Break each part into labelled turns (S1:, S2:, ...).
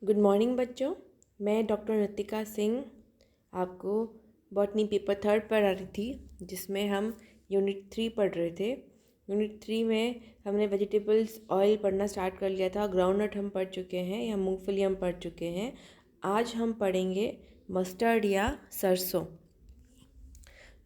S1: Good morning बच्चों। मैं doctor Ritika Singh आपको बॉटनी पेपर थर्ड पढ़ा रही थी, जिसमें हम यूनिट 3 पढ़ रहे थे। यूनिट 3 में हमने वेजिटेबल्स ऑयल पढ़ना स्टार्ट कर लिया था। ग्राउंडनट हम पढ़ चुके हैं या मूंगफली हम पढ़ चुके हैं। आज हम पढ़ेंगे मस्टर्ड या सरसों।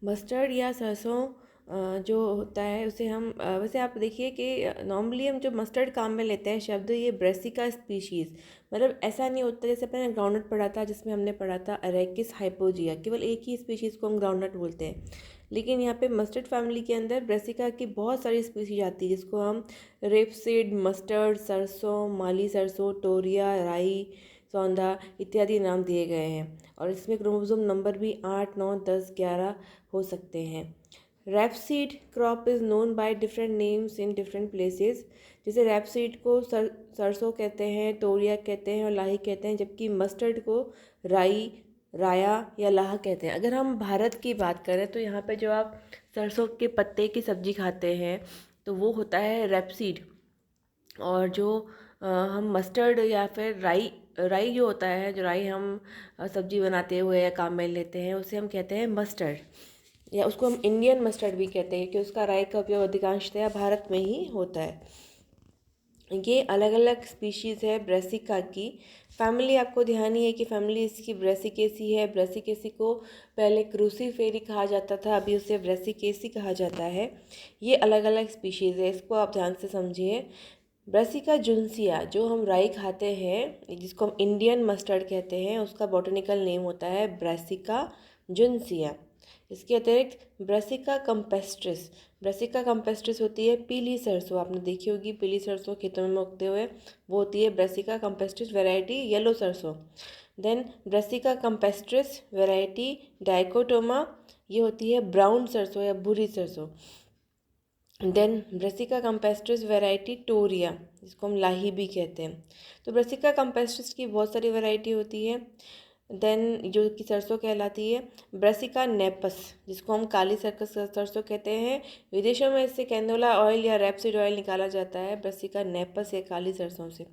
S1: मस्टर्ड या सरसों जो होता है उसे हम वैसे आप देखिए कि नॉर्मली हम जो मस्टर्ड काम में लेते हैं शब्द, ये ब्रेसिका स्पीशीज़, मतलब ऐसा नहीं होता। जैसे अपने ग्राउंडनट पढ़ा था, जिसमें हमने पढ़ा था अरेकिस हाइपोजिया, केवल एक ही स्पीशीज़ को हम ग्राउंडनट बोलते हैं। लेकिन यहाँ पे मस्टर्ड फैमिली के अंदर ब्रेसिका की बहुत सारी स्पीशीज आती है, जिसको हम रेपसीड, मस्टर्ड, सरसों, माली सरसों, टोरिया, राई, सौंधा इत्यादि नाम दिए गए हैं। और इसमें क्रोमोसोम नंबर भी 8, 9, 10, 11 हो सकते हैं। Rapeseed crop is known by different names in different places. जैसे रैपसीड को सरसों कहते हैं, तोरिया कहते हैं और लाही कहते हैं, जबकि मस्टर्ड को राई, राया या लाह कहते हैं। अगर हम भारत की बात करें तो यहाँ पे जो आप सरसों के पत्ते की सब्जी खाते हैं तो वो होता है रैपसीड। और जो हम मस्टर्ड या फिर राई, राई जो होता है, जो राई हम सब्जी बनाते हुए या काम में लेते हैं, उसे हम कहते हैं मस्टर्ड, या उसको हम इंडियन मस्टर्ड भी कहते हैं, कि उसका राई का उपयोग अधिकांशतः भारत में ही होता है। ये अलग अलग स्पीशीज़ है ब्रेसिका की। फैमिली आपको ध्यान ही है कि फैमिली इसकी ब्रेसिकेसी है। ब्रेसिकेसी को पहले क्रूसीफेरी कहा जाता था, अभी उसे ब्रेसिकेसी कहा जाता है। ये अलग अलग स्पीशीज़ है, इसको आप ध्यान से समझिए। ब्रेसिका जुन्सिया जो हम राई खाते हैं, जिसको हम इंडियन मस्टर्ड कहते हैं, उसका बॉटनिकल नेम होता है ब्रेसिका जुन्सिया। इसके अतिरिक्त ब्रेसिका कंपेस्ट्रिस, ब्रेसिका कंपेस्ट्रिस होती है पीली सरसों, आपने देखी होगी पीली सरसों खेतों में उगते हुए, वो होती है ब्रेसिका कंपेस्ट्रिस वैरायटी येलो सरसों। देन ब्रेसिका कंपेस्ट्रिस वैरायटी डाइकोटोमा, ये होती है ब्राउन सरसों या भूरी सरसों। देन ब्रेसिका कंपेस्ट्रिस वैरायटी टोरिया, जिसको हम लाही भी कहते हैं। तो ब्रेसिका कंपेस्ट्रिस की बहुत सारी वैरायटी होती है। देन जो कि सरसों कहलाती है ब्रेसिका नेपस, जिसको हम काली सर्कस सरसों कहते हैं। विदेशों में इससे कैनोला ऑयल या रैपसीड ऑयल निकाला जाता है ब्रेसिका नेपस या काली सरसों से।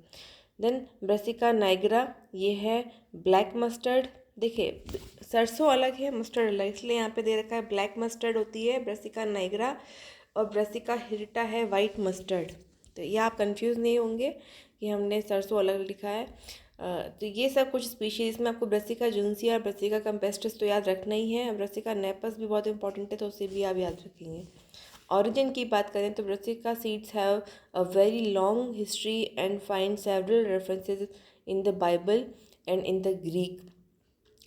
S1: देन ब्रेसिका नाइग्रा, ये है ब्लैक मस्टर्ड। देखिए सरसों अलग है, मस्टर्ड अलग, इसलिए यहाँ पे दे रखा है ब्लैक मस्टर्ड होती है ब्रेसिका नाइग्रा, और ब्रेसिका हिर्टा है वाइट मस्टर्ड। तो ये आप कंफ्यूज नहीं होंगे कि हमने सरसों अलग लिखा है। तो ये सब कुछ स्पीशीज़ में आपको ब्रेसिका जुन्सिया और ब्रेसिका कंपेस्ट्रिस तो याद रखना ही है। ब्रेसिका नेपस भी बहुत इंपॉर्टेंट है, तो उसे भी आप याद रखेंगे। ऑरिजिन की बात करें तो Brassica seeds have a very long history and find several references in the Bible and in the Greek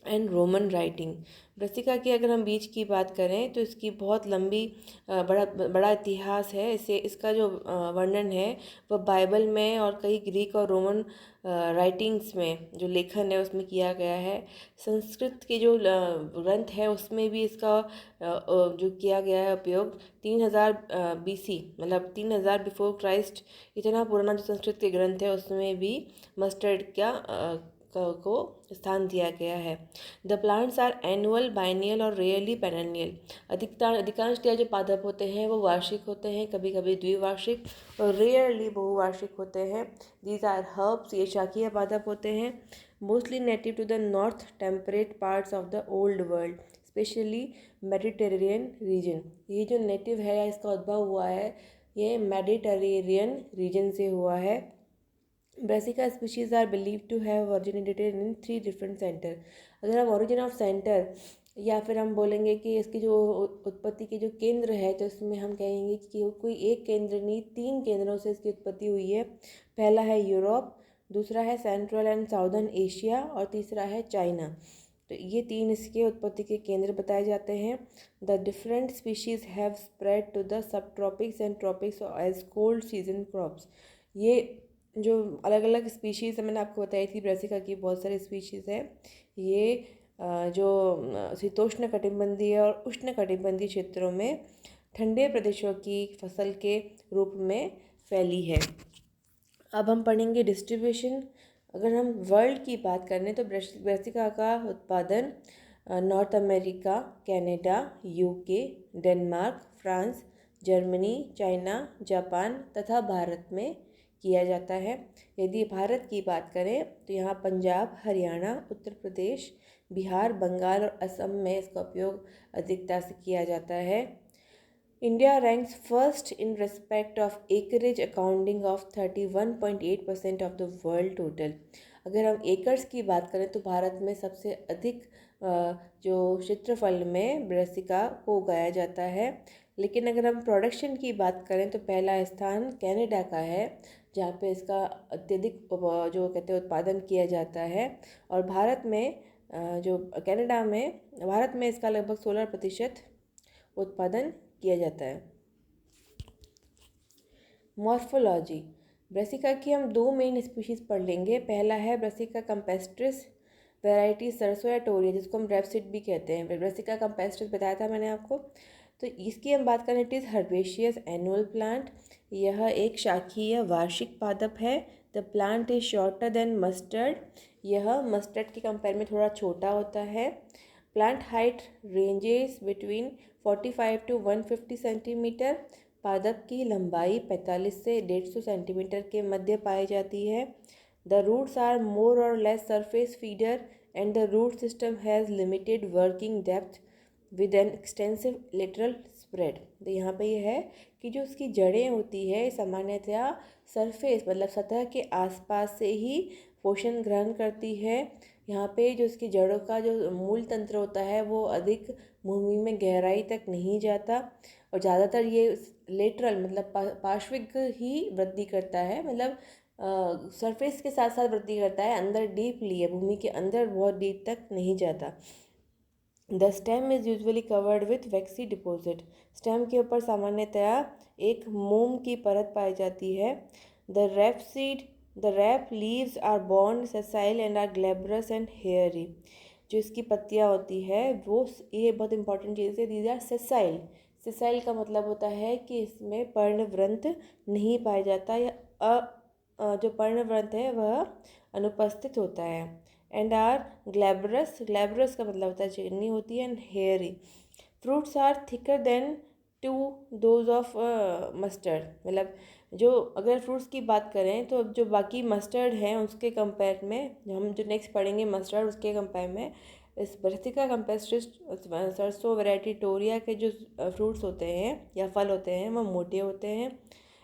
S1: and Roman writing. Brassica की अगर हम बीज की बात करें तो इसकी बहुत लंबी बड़ा बड़ा इतिहास है। इसे इसका जो वर्णन है वह बाइबल में और कई ग्रीक और रोमन राइटिंग्स में जो लेखन है उसमें किया गया है। संस्कृत के जो ग्रंथ है उसमें भी इसका जो किया गया है उपयोग 3000 BC, मतलब 3000 बिफोर क्राइस्ट, इतना पुराना जो संस्कृत के ग्रंथ है उसमें भी मस्टर्ड को स्थान दिया गया है। The plants are annual, biennial और रेयरली पेरेनियल। अधिकांशतः जो पादप होते हैं वो वार्षिक होते हैं, कभी कभी द्विवार्षिक, और रेयरली बहुवार्षिक होते हैं। दीज आर हर्ब्स, ये शाकीय पादप होते हैं। Mostly native to the north temperate parts of the old world, specially Mediterranean region. ये जो नेटिव है या इसका उद्भव हुआ है, ये मेडिटेरेनियन रीजन से हुआ है। Brassica species are believe to have originated in 3 different centre. अगर हम ओरिजिन ऑफ सेंटर या फिर हम बोलेंगे कि इसकी जो उत्पत्ति के जो केंद्र है, तो इसमें हम कहेंगे कि कोई एक केंद्र नहीं, 3 केंद्रों से इसकी उत्पत्ति हुई है। पहला है यूरोप, दूसरा है सेंट्रल एंड साउदर्न एशिया, और तीसरा है चाइना। तो ये 3 इसके उत्पत्ति के केंद्र बताए जाते हैं। The different species have spread to the subtropics and tropics as cold season crops. ये जो अलग अलग स्पीशीज़ मैंने आपको बताई थी ब्रेसिका की, बहुत सारी स्पीशीज़ है। ये जो शीतोष्ण कटिबंधीय और उष्ण कटिबंधीय क्षेत्रों में ठंडे प्रदेशों की फसल के रूप में फैली है। अब हम पढ़ेंगे डिस्ट्रीब्यूशन। अगर हम वर्ल्ड की बात करें तो ब्रेसिका का उत्पादन north America, Canada, UK, Denmark, France, Germany, China, Japan तथा भारत में किया जाता है। यदि भारत की बात करें तो यहाँ पंजाब, हरियाणा, उत्तर प्रदेश, बिहार, बंगाल और असम में इसका उपयोग अधिकता से किया जाता है। India ranks first in respect of acreage accounting of 31.8% of the world total। अगर हम एकर्स की बात करें तो भारत में सबसे अधिक जो क्षेत्रफल में ब्रासिका को उगाया जाता है। लेकिन अगर हम प्रोडक्शन की बात करें तो पहला स्थान कनाडा का है, जहाँ पे इसका अत्यधिक जो कहते हैं उत्पादन किया जाता है। और भारत में जो कनाडा में भारत में इसका लगभग 16% उत्पादन किया जाता है। मॉर्फोलॉजी, ब्रासिका की हम दो मेन स्पीशीज़ पढ़ लेंगे। पहला है ब्रासिका कैम्पेस्ट्रिस, वैरायटी सरसों या टोरिया, जिसको हम रेपसीड भी कहते हैं। ब्रासिका कैम्पेस्ट्रिस बताया था मैंने आपको। तो इसकी हम बात करें, it is herbaceous annual plant. यह एक शाखीय वार्षिक पादप है। The plant is shorter than mustard. यह मस्टर्ड के कंपेयर में थोड़ा छोटा होता है। Plant height ranges between 45 to 150 centimetre. पादप की लंबाई 45 से 150 सेंटीमीटर के मध्य पाई जाती है। The roots are more or less surface feeder and the root system has limited working depth with an extensive lateral spread. तो यहाँ पे ये है कि जो उसकी जड़ें होती है सामान्यतः सरफेस मतलब सतह के आसपास से ही पोषण ग्रहण करती है। यहाँ पे जो इसकी जड़ों का जो मूल तंत्र होता है वो अधिक भूमि में गहराई तक नहीं जाता और ज़्यादातर ये लेटरल मतलब पार्श्विक ही वृद्धि करता है। मतलब सरफेस के साथ साथ वृद्धि करता है, अंदर डीपली है, भूमि के अंदर बहुत डीप तक नहीं जाता। The stem is usually covered with vaccine deposit. Stem के ऊपर सामान्यतया एक मोम की परत पाई जाती है। द रैप लीव्स आर बॉन्ड sessile and are glabrous and hairy. जो इसकी पत्तियाँ होती है वो, ये बहुत इंपॉर्टेंट चीज़ है, दीज आर सेसाइल। सेसाइल का मतलब होता है कि इसमें पर्णवृंत नहीं पाया जाता या जो पर्णवृंत है वह अनुपस्थित होता है। एंड आर ग्लैब्रस, ग्लैब्रस का मतलब होता है चिकनी होती है। And hairy. Fruits are thicker than to those of mustard. मतलब जो अगर फ्रूट्स की बात करें तो जो बाकी मस्टर्ड हैं उसके कंपेयर में, हम जो नेक्स्ट पढ़ेंगे मस्टर्ड, उसके कंपेयर में इस ब्रासिका कैम्पेस्ट्रिस सरसों वैरायटी टोरिया के जो फ्रूट्स होते हैं या फल होते हैं वह मोटे होते हैं।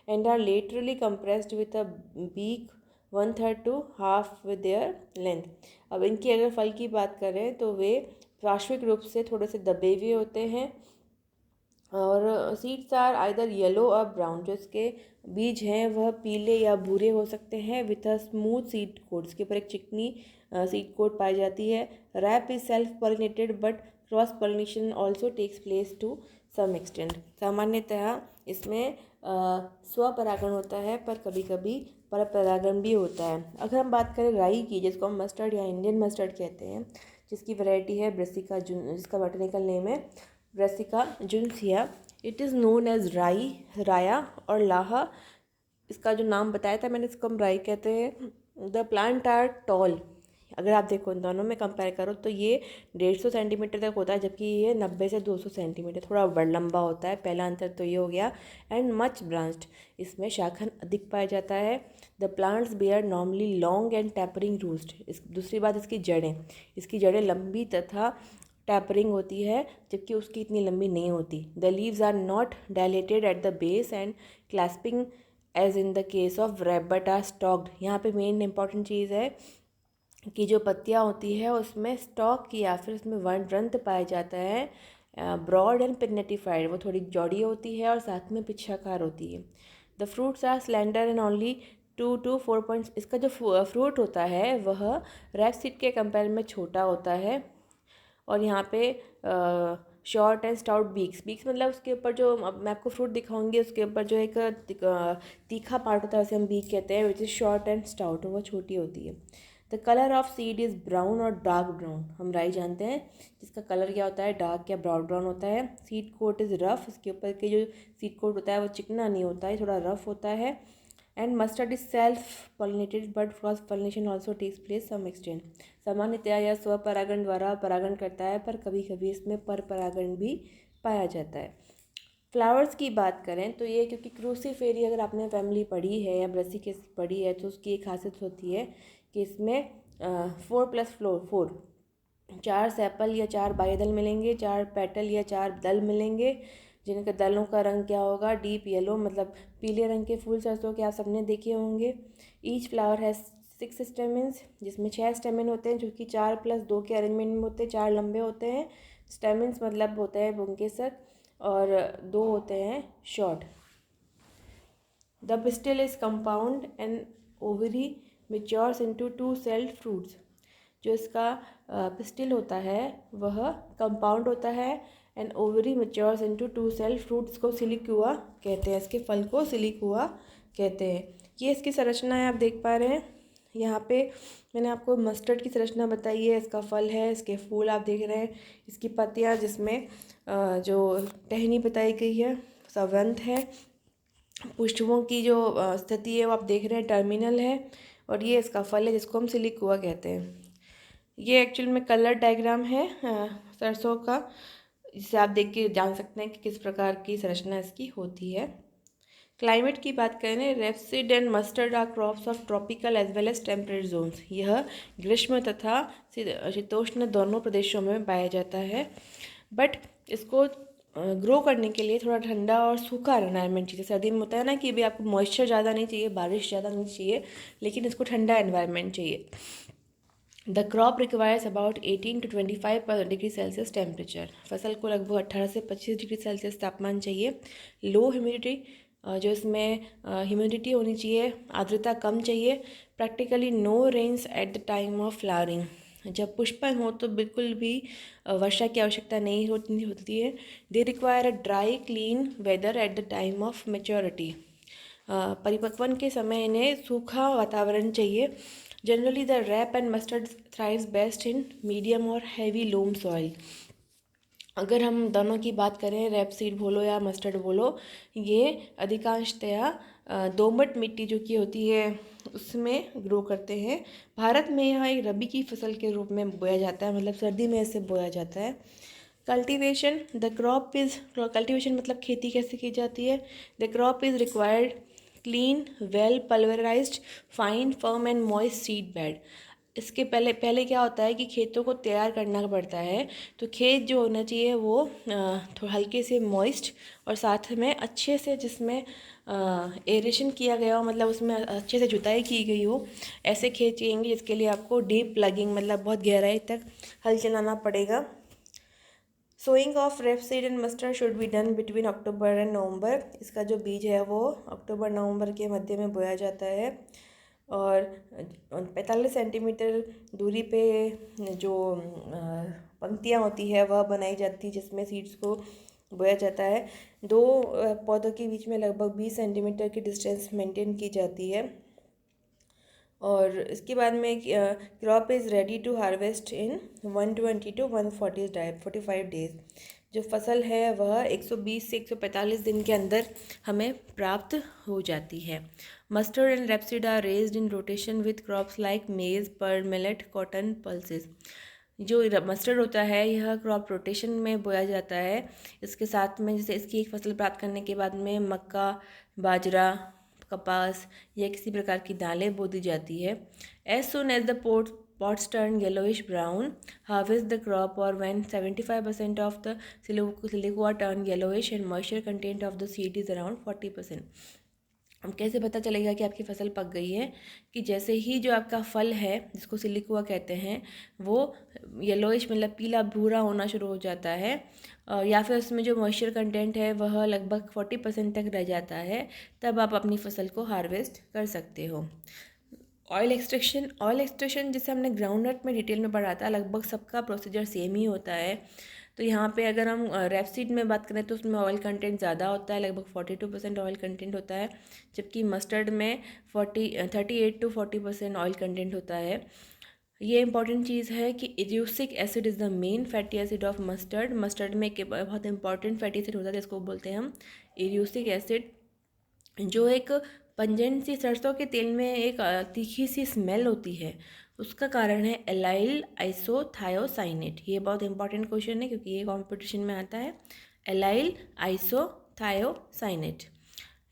S1: And are laterally compressed with a beak 1/3 to half with their length. अब इनकी अगर फल की बात करें तो वे पार्श्विक रूप से थोड़े से दबे हुए होते हैं और सीड्स आर आइदर येलो और ब्राउन। जो इसके बीज हैं वह पीले या भूरे हो सकते हैं with a smooth seed coat. इसके ऊपर एक चिकनी सीड कोट पाई जाती है। Rape is self pollinated but cross pollination also takes place to some extent. सामान्यतः इसमें स्वपरागण होता है पर कभी कभी पर परागण भी होता है। अगर हम बात करें राई की, जिसको हम मस्टर्ड या इंडियन मस्टर्ड कहते हैं, जिसकी वैरायटी है ब्रासिका जिसका बॉटनिकल नेम है brassica juncea. It is known as rai, raya और लाहा। इसका जो नाम बताया था मैंने, इसको हम राई कहते हैं। The plant are tall. अगर आप देखो इन दोनों में कंपेयर करो तो ये 150 सेंटीमीटर तक होता है, जबकि ये 90 से 200 सेंटीमीटर, थोड़ा बड़ लंबा होता है। पहला अंतर तो ये हो गया। एंड मच ब्रांच्ड, इसमें शाखन अधिक पाया जाता है। The plants bear normally long and tapering roots. दूसरी बात इसकी जड़ें लंबी तथा टैपरिंग होती है, जबकि उसकी इतनी लंबी नहीं होती। The leaves are not dilated at the base and clasping as in the case of rape but are stalked. यहाँ पे मेन इंपॉर्टेंट चीज़ है कि जो पत्तियाँ होती है उसमें स्टॉक या फिर उसमें वृंत पाया जाता है। ब्रॉड एंड पिग्नेटिफाइड, वो थोड़ी चौड़ी होती है और साथ में पिच्छाकार होती है। The fruits are slender and only 2 to 4 points. इसका जो फ्रूट होता है वह रैपसीड के कंपेयर में छोटा होता है। और यहाँ पे शॉर्ट एंड स्टाउट बीक्स मतलब उसके ऊपर जो, अब मैं आपको फ्रूट दिखाऊंगी, उसके ऊपर जो एक तीखा पार्ट होता है उसे हम बीक कहते हैं, which is short and stout, वो छोटी होती है। The colour of seed is brown और डार्क ब्राउन। हम राई जानते हैं जिसका कलर क्या होता है, डार्क या ब्राउन ब्राउन होता है। Seed coat is rough. इसके ऊपर के जो सीड कोट होता है वो चिकना नहीं होता है, थोड़ा रफ होता है। And mustard is self pollinated but cross pollination also takes place some extent. सामान्यतया यह स्वपरागण द्वारा परागण करता है पर कभी कभी इसमें पर परागण भी पाया जाता है। फ्लावर्स की बात करें तो ये, क्योंकि क्रूसीफेरी अगर आपने फैमिली पढ़ी है या ब्रासिकेसी पढ़ी है तो उसकी एक खासियत होती है कि इसमें 4+4 4 सेपल या 4 बाह्यदल मिलेंगे, 4 पेटल या 4 दल मिलेंगे, जिनके दलों का रंग क्या होगा, डीप येलो, मतलब पीले रंग के फूल सरसों के आप सबने देखे होंगे। ईच फ्लावर हैज़ 6 स्टेमिन्स, जिसमें 6 स्टेमिन होते हैं, जो कि 4+2 के अरेंजमेंट में होते हैं। 4 लंबे होते हैं, स्टेमिन्स मतलब होते हैं पुंकेसर, और 2 होते हैं short. The pistil is compound and ovary matures into 2-celled fruits. जो इसका पिस्टिल होता है वह कंपाउंड होता है and ovary matures into 2-celled fruits को सिलिक्यूआ कहते हैं। इसके फल को सिलिक्यूआ कहते हैं। ये इसकी संरचना है, आप देख पा रहे हैं यहाँ पे। मैंने आपको मस्टर्ड की संरचना बताई है, इसका फल है, इसके फूल आप देख रहे हैं, इसकी पत्तियाँ जिसमें जो टहनी बताई गई है, संवंत है, पुष्पों की जो स्थिति है वो आप देख रहे हैं, टर्मिनल है, और ये इसका फल है जिसको हम सिलिक्यूआ कहते हैं। ये एक्चुअल में कलर डायग्राम है सरसों का, जिसे आप देख के जान सकते हैं कि किस प्रकार की संरचना इसकी होती है। क्लाइमेट की बात करें, rapeseed and mustard are crops of tropical as well as temperate zones. यह ग्रीष्म तथा शीतोष्ण दोनों प्रदेशों में पाया जाता है, बट इसको ग्रो करने के लिए थोड़ा ठंडा और सूखा एनवायरनमेंट चाहिए। सर्दी में होता है ना कि भाई आपको मॉइस्चर ज़्यादा नहीं चाहिए, बारिश ज़्यादा नहीं चाहिए, लेकिन इसको ठंडा एनवायरनमेंट चाहिए। The crop requires about 18 to 25 degree Celsius temperature. फसल को लगभग 18 से 25 डिग्री सेल्सियस तापमान चाहिए। लो ह्यूमिडिटी, जो इसमें ह्यूमिडिटी होनी चाहिए, आर्द्रता कम चाहिए। Practically no rains at the time of flowering. जब पुष्पन हो तो बिल्कुल भी वर्षा की आवश्यकता नहीं होती है। They require a dry clean weather at the time of maturity. परिपक्वन के समय इन्हें सूखा वातावरण चाहिए। Generally the rape and mustard thrives best in medium और हैवी लोम सॉइल। अगर हम दोनों की बात करें, रैप सीड बोलो या मस्टर्ड बोलो, ये अधिकांशतया दोमट मिट्टी जो की होती है उसमें ग्रो करते हैं। भारत में यह एक रबी की फसल के रूप में बोया जाता है, मतलब सर्दी में इसे बोया जाता है। Cultivation, the crop is, cultivation मतलब खेती कैसे की जाती है। The crop is required clean well pulverised fine firm and moist seed bed. इसके पहले क्या होता है कि खेतों को तैयार करना पड़ता है, तो खेत जो होना चाहिए वो थोड़ा हल्के से मॉइस्ट और साथ में अच्छे से, जिसमें एरेशन किया गया हो, मतलब उसमें अच्छे से जुताई की गई हो, ऐसे खेत चाहिए, जिसके लिए आपको डीप प्लगिंग मतलब बहुत गहराई तक हल चलाना पड़ेगा। Sowing of rapeseed and mustard should be done between October and November. इसका जो बीज है वो अक्टूबर नवंबर के मध्य में बोया जाता है, और 45 सेंटीमीटर दूरी पे जो पंक्तियाँ होती है वह बनाई जाती है, जिसमें सीड्स को बोया जाता है। दो पौधों के बीच में लगभग 20 सेंटीमीटर की डिस्टेंस मेंटेन की जाती है, और इसके बाद में crop is ready to harvest in 120 to 145 days. जो फसल है वह 120 से 145 दिन के अंदर हमें प्राप्त हो जाती है। Mustard and rapeseed are raised in rotation with crops like maize, pearl, millet, cotton, pulses. जो मस्टर्ड होता है यह क्रॉप रोटेशन में बोया जाता है। इसके साथ में जैसे इसकी एक फसल प्राप्त करने के बाद में मक्का, बाजरा, कपास या किसी प्रकार की दालें बो दी जाती है। As soon as the pods turn yellowish brown, harvest the crop, or when 75% of the siliqua turn yellowish and moisture content of the seed is around 40%। अब कैसे पता चलेगा कि आपकी फसल पक गई है? कि जैसे ही जो आपका फल है जिसको सिलिकुआ कहते हैं वो येलोइश मतलब पीला भूरा होना शुरू हो जाता है, या फिर उसमें जो मॉइस्चर कंटेंट है वह लगभग 40% तक रह जाता है, तब आप अपनी फसल को हार्वेस्ट कर सकते हो। ऑयल एक्सट्रैक्शन जिसे हमने ग्राउंडनट में डिटेल में पढ़ा था, लगभग सबका प्रोसीजर सेम ही होता है। तो यहाँ पे अगर हम रेपसीड में बात करें तो उसमें ऑयल कंटेंट ज़्यादा होता है, लगभग 42% ऑयल कंटेंट होता है, जबकि मस्टर्ड में 38 to 40% ऑयल कंटेंट होता है। ये इंपॉर्टेंट चीज़ है कि erucic acid is the main fatty acid of mustard. Mustard में एक बहुत इंपॉर्टेंट फैटी एसिड होता है जिसको बोलते हैं हम इरियोसिक एसिड, जो एक पंजेंट सी सरसों के तेल में एक तीखी सी स्मेल होती है, उसका कारण है एलाइल आइसोथायोसाइनेट। ये बहुत इंपॉर्टेंट क्वेश्चन है क्योंकि ये कॉम्पिटिशन में आता है। Allyl iso thiocyanate.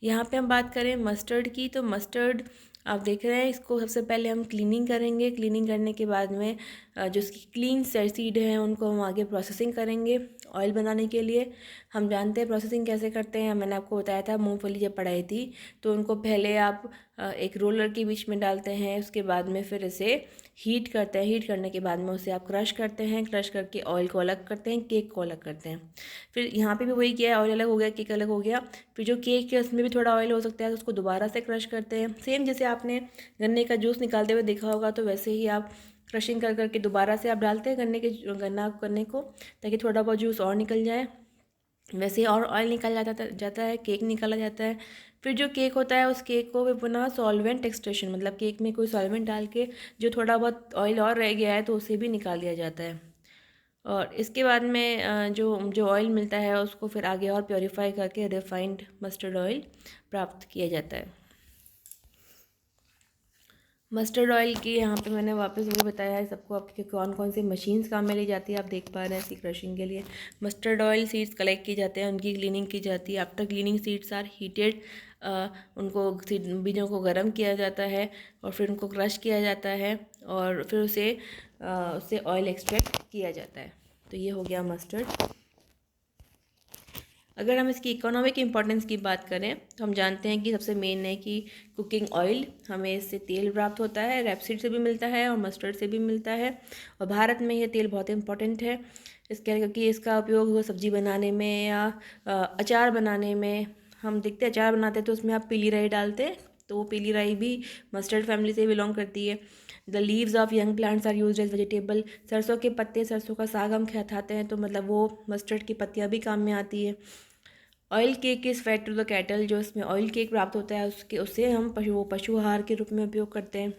S1: यहाँ पे हम बात करें मस्टर्ड की, तो मस्टर्ड आप देख रहे हैं, इसको सबसे पहले हम क्लीनिंग करेंगे। क्लीनिंग करने के बाद में जो इसकी क्लीन सीड हैं उनको हम आगे प्रोसेसिंग करेंगे ऑयल बनाने के लिए। हम जानते हैं प्रोसेसिंग कैसे करते हैं, मैंने आपको बताया था मूंगफली जब पढ़ाई थी। तो उनको पहले आप एक रोलर के बीच में डालते हैं, उसके बाद में फिर इसे हीट करते हैं। हीट करने के बाद में उसे आप क्रश करते हैं, क्रश करके ऑयल को अलग करते हैं, केक को अलग करते हैं। फिर यहाँ पे भी वही किया है, ऑयल अलग हो गया, केक अलग हो गया। फिर जो केक है उसमें भी थोड़ा ऑयल हो सकता है, तो उसको दोबारा से क्रश करते हैं। सेम जैसे आपने गन्ने का जूस निकालते हुए देखा होगा, तो वैसे ही आप क्रशिंग कर करके दोबारा से आप डालते हैं गन्ने को, ताकि थोड़ा बहुत जूस और निकल जाए। वैसे ही और ऑयल निकाला जाता है, केक निकाला जाता है। फिर जो केक होता है उस केक को भी पुनः सॉल्वेंट एक्सट्रैक्शन, मतलब केक में कोई सॉल्वेंट डाल के जो थोड़ा बहुत ऑयल और रह गया है तो उसे भी निकाल दिया जाता है। और इसके बाद में जो जो ऑयल मिलता है उसको फिर आगे और प्योरीफाई करके रिफाइंड मस्टर्ड ऑयल प्राप्त किया जाता है। मस्टर्ड ऑयल की यहाँ पे मैंने वापस वही बताया है सबको, आपके कौन कौन सी मशीन्स काम में ली जाती है आप देख पा रहे हैं। इसकी क्रशिंग के लिए मस्टर्ड ऑयल सीड्स कलेक्ट की जाते हैं, उनकी क्लीनिंग की जाती है। After cleaning seeds are heated, उनको बीजों को गर्म किया जाता है और फिर उनको क्रश किया जाता है और फिर उससे ऑयल एक्सट्रैक्ट किया जाता है। तो ये हो गया मस्टर्ड। अगर हम इसकी इकोनॉमिक इम्पोर्टेंस की बात करें तो हम जानते हैं कि सबसे मेन है कि कुकिंग ऑयल, हमें इससे तेल प्राप्त होता है, रैपसीड से भी मिलता है और मस्टर्ड से भी मिलता है। और भारत में ये तेल बहुत इंपॉर्टेंट है इसके, क्योंकि इसका उपयोग सब्जी बनाने में या अचार बनाने में, हम देखते हैं अचार बनाते हैं तो उसमें आप पीली राई डालते हैं, तो वो पीली राई भी मस्टर्ड फैमिली से बिलोंग करती है। The leaves of young plants are used as vegetable, सरसों के पत्ते, सरसों का साग हम खाते हैं तो मतलब वो मस्टर्ड की पत्तियाँ भी काम में आती है। Oil cake is fed to the cattle, जो इसमें ऑयल केक प्राप्त होता है उससे हम पशु आहार के रूप में उपयोग करते हैं।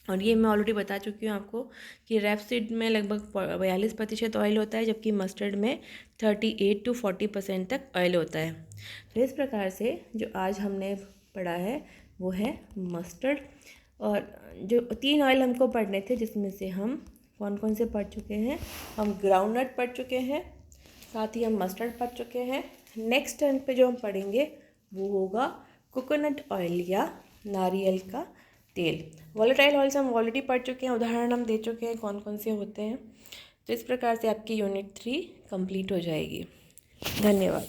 S1: और ये मैं ऑलरेडी बता चुकी हूँ आपको कि रैपसीड में लगभग 42% ऑयल होता है, जबकि मस्टर्ड में 38 to 40% तक ऑयल होता है। तो इस प्रकार से जो आज हमने पढ़ा है वो है मस्टर्ड। और जो 3 ऑयल हमको पढ़ने थे, जिसमें से हम कौन कौन से पढ़ चुके हैं, हम ग्राउंडनट पढ़ चुके हैं, साथ ही हम मस्टर्ड पढ़ चुके हैं। नेक्स्ट टर्न पे जो हम पढ़ेंगे वो होगा कोकोनट ऑयल या नारियल का तेल। वॉलेटाइल ऑयल्स हम ऑलरेडी पढ़ चुके हैं, उदाहरण हम दे चुके हैं कौन कौन से होते हैं। तो इस प्रकार से आपकी यूनिट 3 कंप्लीट हो जाएगी। धन्यवाद।